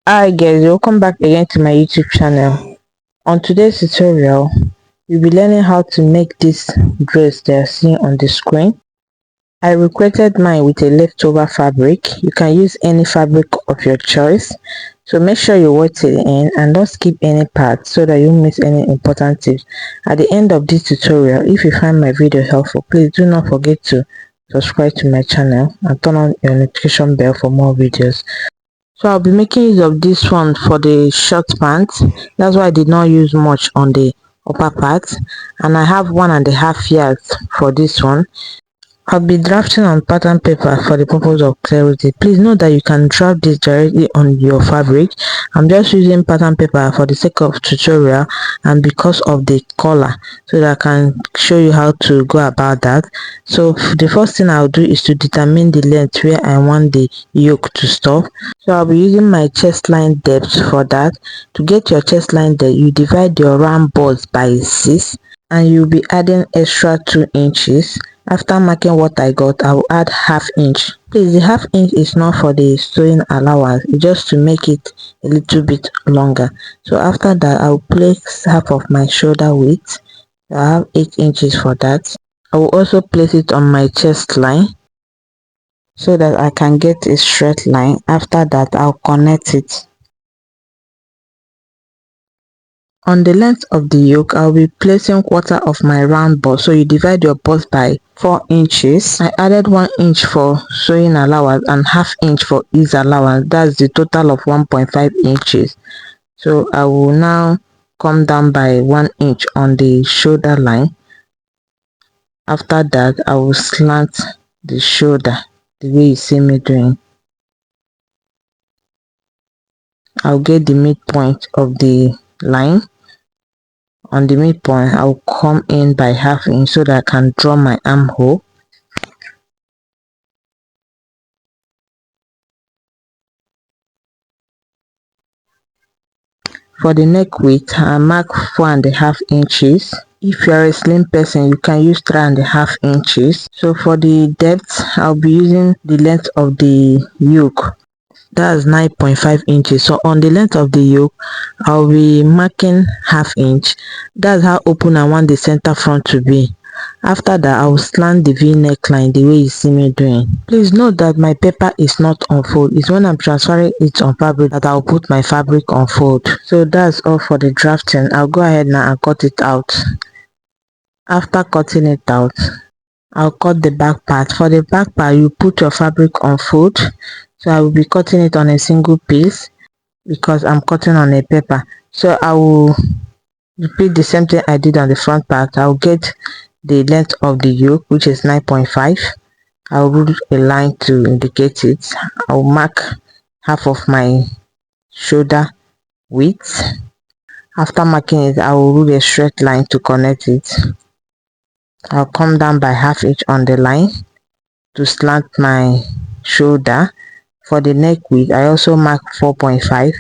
Hi guys, welcome back again to my YouTube channel. On today's tutorial, you'll be learning how to make this dress that you're seeing on the screen. I recreated mine with a leftover fabric. You can use any fabric of your choice. So make sure you watch till the end and don't skip any part so that you won't miss any important tips. At the end of this tutorial, if you find my video helpful, please do not forget to subscribe to my channel and turn on your notification bell for more videos. So I'll be making use of this one for the short pants. That's why I did not use much on the upper part, and I have 1.5 yards for this one. I'll be drafting on pattern paper for the purpose of clarity. Please note that you can draft this directly on your fabric. I'm just using pattern paper for the sake of tutorial and because of the color, so that I can show you how to go about that. So the first thing I'll do is to determine the length where I want the yoke to stop. So I'll be using my chest line depth for that. To get your chest line depth, you divide your round boards by 6 and you'll be adding extra 2 inches. After marking what I got, I will add ½ inch. Please, the ½ inch is not for the sewing allowance, it's just to make it a little bit longer. So after that, I will place half of my shoulder width. I have 8 inches for that. I will also place it on my chest line so that I can get a straight line. After that, I'll connect it. On the length of the yoke, I'll be placing quarter of my round bust. So you divide your bust by 4 inches. I added 1 inch for sewing allowance and ½ inch for ease allowance. That's the total of 1.5 inches. So I will now come down by 1 inch on the shoulder line. After that, I will slant the shoulder the way you see me doing. I'll get the midpoint of the line. On the midpoint, I'll come in by ½ inch so that I can draw my armhole. For the neck width, I mark 4.5 inches. If you are a slim person, you can use 3.5 inches. So for the depth, I'll be using the length of the yoke. That's 9.5 inches. So on the length of the yoke, I'll be marking ½ inch. That's how open I want the center front to be. After that, I will slant the V neckline the way you see me doing. Please note that my paper is not on fold. It's when I'm transferring it on fabric that I'll put my fabric on fold. So that's all for the drafting. I'll go ahead now and cut it out. After cutting it out, I'll cut the back part. For the back part, you put your fabric on fold. So I will be cutting it on a single piece because I'm cutting on a paper. So I will repeat the same thing I did on the front part. I'll get the length of the yoke, which is 9.5. I'll rule a line to indicate it. I'll mark half of my shoulder width. After marking it, I will rule a straight line to connect it. I'll come down by ½ inch on the line to slant my shoulder. For the neck width, I also mark 4.5,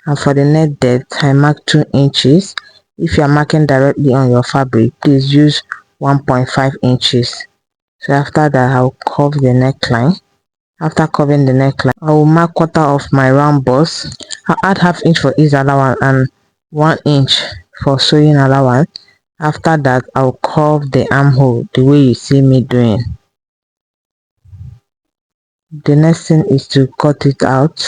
and for the neck depth, I mark 2 inches. If you are marking directly on your fabric, please use 1.5 inches. So after that, I'll curve the neckline. After covering the neckline, I will mark quarter of my round bust. I'll add ½ inch for ease allowance and 1 inch for sewing allowance. After that, I'll curve the armhole the way you see me doing. The next thing is to cut it out.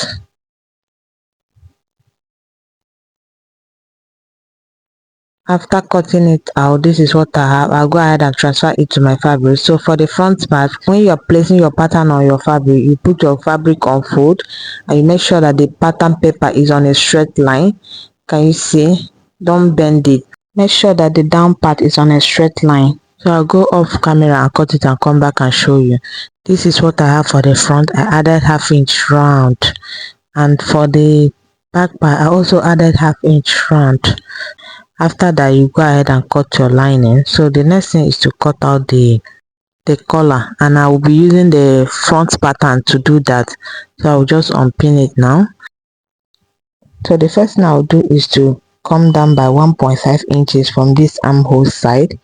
After cutting it out, this is what I have. I'll go ahead and transfer it to my fabric. So for the front part, when you are placing your pattern on your fabric, you put your fabric on fold and you make sure that the pattern paper is on a straight line. Can you see? Don't bend it. Make sure that the down part is on a straight line. So I'll go off camera and cut it and come back and show you. This is what I have for the front. I added ½ inch round, and for the back part I also added ½ inch round. After that, you go ahead and cut your lining. So the next thing is to cut out the collar, and I will be using the front pattern to do that. So I'll just unpin it now. So the first thing I'll do is to come down by 1.5 inches from this armhole side.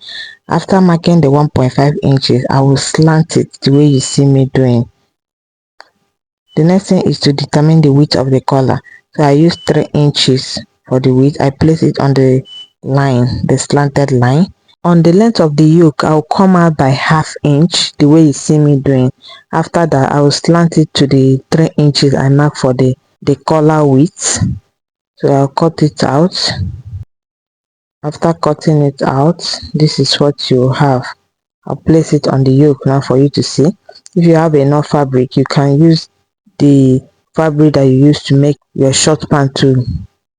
After marking the 1.5 inches, I will slant it the way you see me doing. The next thing is to determine the width of the collar. So I use 3 inches for the width. I place it on the line, the slanted line. On the length of the yoke, I'll come out by ½ inch, the way you see me doing. After that, I will slant it to the 3 inches I mark for the collar width. So I'll cut it out. After cutting it out, this is what you have. I'll place it on the yoke now for you to see. If you have enough fabric, you can use the fabric that you use to make your short pant to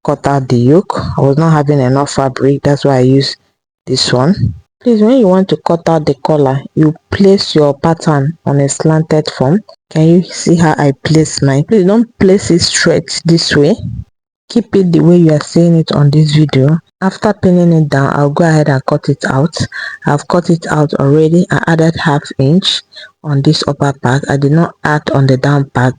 cut out the yoke. I was not having enough fabric, that's why I used this one. Please, when you want to cut out the collar, you place your pattern on a slanted form. Can you see how I place mine? Please don't place it straight this way. Keep it the way you are seeing it on this video. After pinning it down, I'll go ahead and cut it out. I've cut it out already. I added ½ inch on this upper part. I did not add on the down part.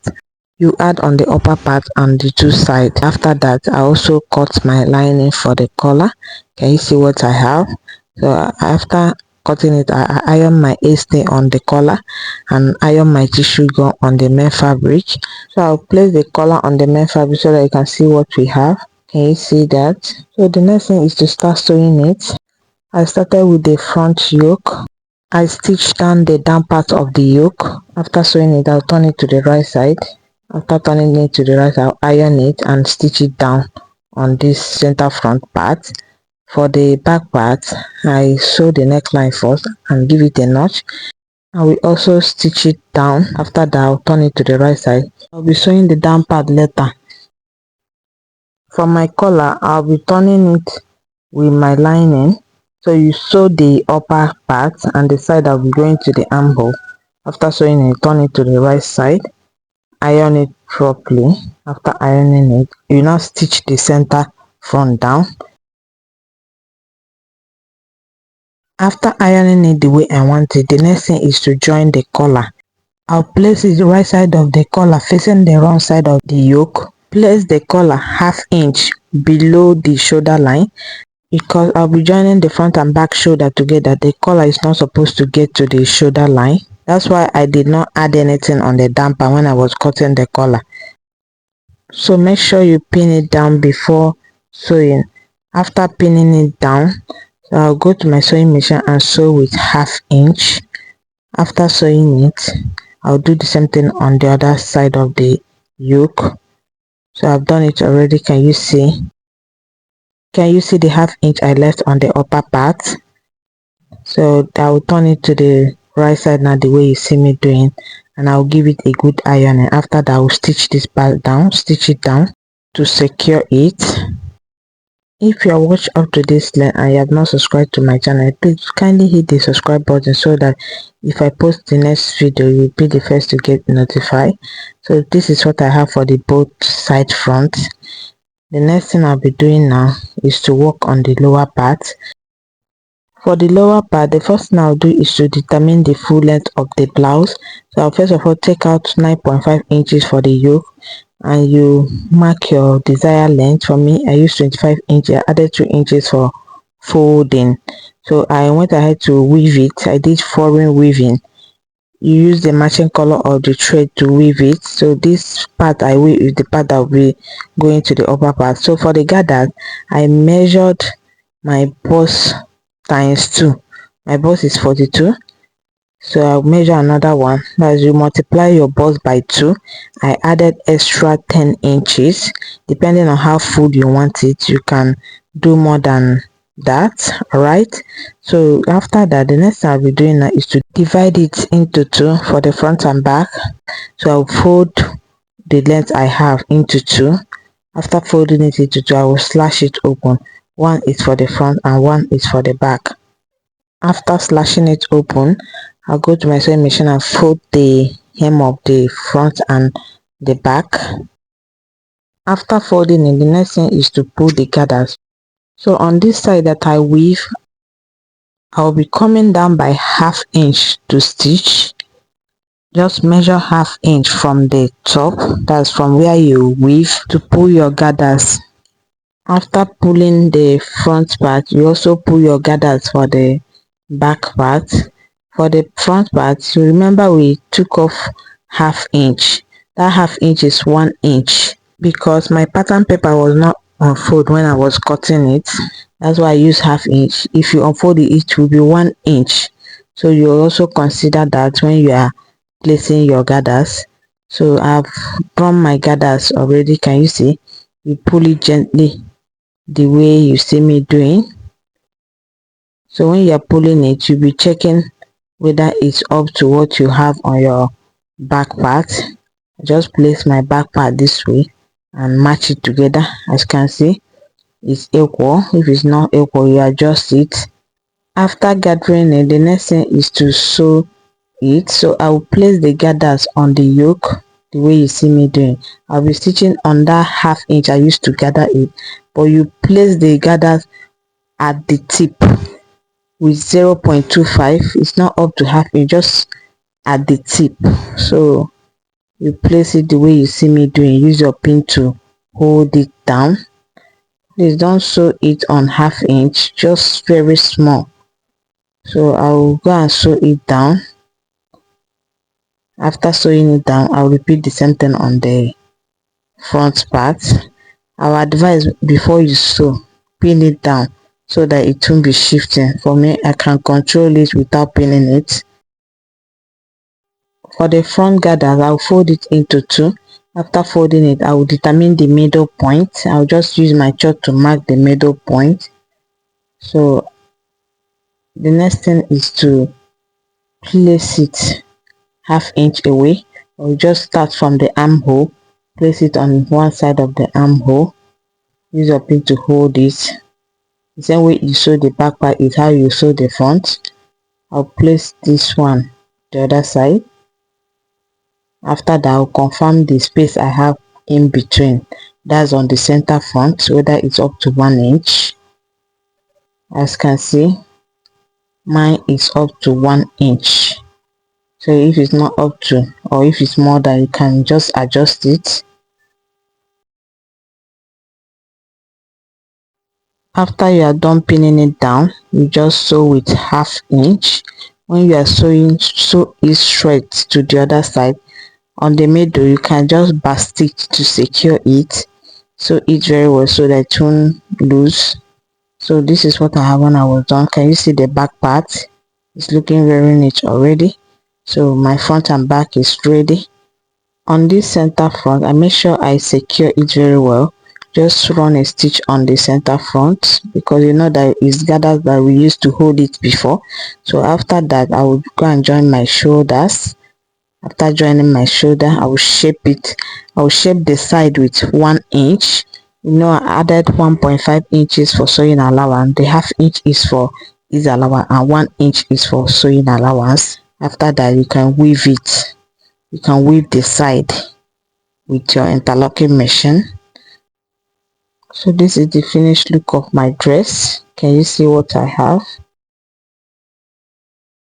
You add on the upper part on the two sides. After that, I also cut my lining for the collar. Can you see what I have? So after cutting it, I iron my A-stay on the collar and iron my tissue gun on the main fabric. So I'll place the collar on the main fabric so that you can see what we have. Can you see that? So the next thing is to start sewing it. I started with the front yoke. I stitched down the down part of the yoke. After sewing it, I'll turn it to the right side. After turning it to the right, I'll iron it and stitch it down on this center front part. For the back part, I sew the neckline first and give it a notch. I will also stitch it down. After that, I'll turn it to the right side. I'll be sewing the down part later. For my collar, I'll be turning it with my lining. So you sew the upper part and the side I'll be going to the armhole. After sewing it, turn it to the right side. Iron it properly. After ironing it, you now stitch the center front down. After ironing it the way I want it, the next thing is to join the collar. I'll place it the right side of the collar facing the wrong side of the yoke. Place the collar ½ inch below the shoulder line. Because I'll be joining the front and back shoulder together, the collar is not supposed to get to the shoulder line. That's why I did not add anything on the damper when I was cutting the collar. So make sure you pin it down before sewing. After pinning it down, I'll go to my sewing machine and sew with ½ inch. After sewing it, I'll do the same thing on the other side of the yoke. So I've done it already. Can you see? Can you see the ½ inch I left on the upper part? So I'll turn it to the right side now the way you see me doing, and I'll give it a good ironing. After that, I'll stitch this part down, stitch it down to secure it. If you are watched up to this length and you have not subscribed to my channel, please kindly hit the subscribe button so that if I post the next video, you'll be the first to get notified. So this is what I have for the both side front. The next thing I'll be doing now is to work on the lower part. For the lower part, the first thing I'll do is to determine the full length of the blouse. So I'll first of all take out 9.5 inches for the yoke, and you mark your desired length. For me, I used 25 inches. I added 2 inches for folding. So I went ahead to weave it. I did foreign weaving. You use the matching color of the thread to weave it. So this part I weave is the part that will be going to the upper part. So for the gathers, I measured my bust times 2. My bust is 42. So I'll measure another one. As you multiply your bust by 2, I added extra 10 inches. Depending on how full you want it, you can do more than that. Alright, so after that, the next thing I'll be doing now is to divide it into 2 for the front and back. So I'll fold the length I have into 2. After folding it into 2, I will slash it open. One is for the front and one is for the back. After slashing it open, I'll go to my sewing machine and fold the hem of the front and the back. After folding it, the next thing is to pull the gathers. So on this side that I weave, I'll be coming down by ½ inch to stitch. Just measure ½ inch from the top, that's from where you weave, to pull your gathers. After pulling the front part, you also pull your gathers for the back part. For the front part, you remember we took off ½ inch. That ½ inch is 1 inch. because my pattern paper was not unfold when I was cutting it. That's why I use half inch. If you unfold it, it will be 1 inch. So you also consider that when you are placing your gathers. So I've drawn my gathers already. Can you see? You pull it gently the way you see me doing. So when you're pulling it, you'll be checking whether it's up to what you have on your back part. I just place my back part this way and match it together. As you can see, it's equal. If it's not equal, you adjust it. After gathering it, the next thing is to sew it. So I will place the gathers on the yoke the way you see me doing. I'll be stitching on that half inch I used to gather it, but you place the gathers at the tip with 0.25. It's not up to half inch, just at the tip. So you place it the way you see me doing. Use your pin to hold it down. Please don't sew it on half inch, just very small. So I will go and sew it down. After sewing it down, I'll repeat the same thing on the front part. I will advise before you sew, pin it down so that it won't be shifting. For me, I can control it without pinning it. For the front gathers, I'll fold it into two. After folding it, I will determine the middle point. I'll just use my chalk to mark the middle point. So the next thing is to place it half inch away. Or just start from the armhole, place it on one side of the armhole. Use your pin to hold it. The same way you sew the back part is how you sew the front. I'll place this one the other side. After that, I'll confirm the space I have in between. That's on the center front, whether it's up to 1 inch. As you can see, mine is up to 1 inch. So if it's not up to, or if it's more than, you can just adjust it. After you are done pinning it down, you just sew with half inch. When you are sewing, sew it straight to the other side. On the middle, you can just back stitch to secure it. Sew it very well so that it won't loose. So this is what I have when I was done. Can you see the back part? It's looking very neat already. So my front and back is ready. On this center front, I make sure I secure it very well. Just run a stitch on the center front because you know that it's gathered that we used to hold it before. So after that, I will go and join my shoulders. After joining my shoulder, I will shape it. I will shape the side with 1 inch. You know, I added 1.5 inches for sewing allowance. The half inch is for ease allowance and 1 inch is for sewing allowance. After that, you can weave it. You can weave the side with your interlocking machine. So this is the finished look of my dress. Can you see what I have?